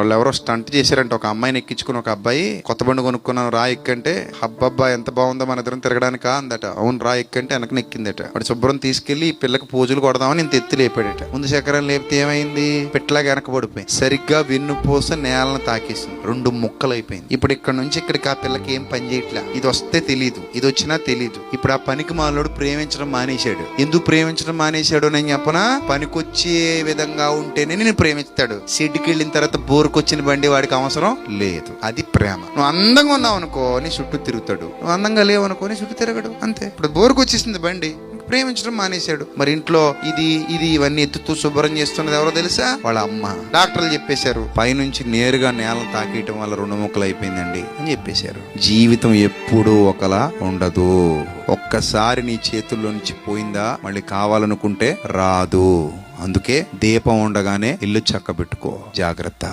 వాళ్ళు ఎవరో స్టంట్ చేశారంట, ఒక అమ్మాయిని ఎక్కించుకుని ఒక అబ్బాయి కొత్త బండి కొనుక్కున్నాను రా ఎక్కంటే, అబ్బబ్బా ఎంత బాగుందో మన ఇద్దరం తిరగడానికా అందట. అవును రా ఎక్కంటే వెనక నెక్కిందట. వాడు శుభ్రం తీసుకెళ్లి ఈ పిల్లకి పూజలు కొడదామని ఇంత ఎత్తి లేపాడట. ముందు చక్రం లేపితే ఏమైంది, పిట్టలాగా వెనక పడిపోయింది. సరిగ్గా వెన్నుపూస నేలను తాకేసింది, 2 ముక్కలు అయిపోయింది. ఇప్పుడు ఇక్కడ నుంచి ఇక్కడికి ఆ పిల్లకి ఏం పని చేయట్లా. ఇది వస్తే తెలీదు, ఇది వచ్చినా తెలీదు. ఇప్పుడు ఆ పనికి మాలోడు ప్రేమించడం మానేశాడు. ఎందుకు ప్రేమించడం మానేశాడు నేను చెప్పనా, పనికొచ్చే విధంగా ఉంటేనే నేను ప్రేమిస్తాడు. సిడ్కి వెళ్ళిన తర్వాత బోరుకొచ్చిన బండి వాడికి అవసరం లేదు. అది ప్రేమ. నువ్వు అందంగా ఉన్నావు అనుకో నీ చుట్టూ తిరుగుతాడు, నువ్వు అందంగా లేవు అనుకో నీ చుట్టూ తిరగడు. అంతే. ఇప్పుడు బోరుకొచ్చేసింది బండి, ప్రేమించడం మానేశాడు. మరి ఇంట్లో ఇది ఇవన్నీ ఎత్తుతూ శుభ్రం చేస్తున్నది ఎవరో తెలుసా, వాళ్ళ అమ్మ. డాక్టర్లు చెప్పేశారు పైనుంచి నేరుగా నేలను తాకేయటం వల్ల 2 ముక్కలు అయిపోయిందండి అని చెప్పేశారు. జీవితం ఎప్పుడూ ఒకలా ఉండదు. ఒక్కసారి నీ చేతుల్లో నుంచి పోయిందా మళ్ళీ కావాలనుకుంటే రాదు. అందుకే దీపం ఉండగానే ఇల్లు చక్కబెట్టుకో. జాగ్రత్త.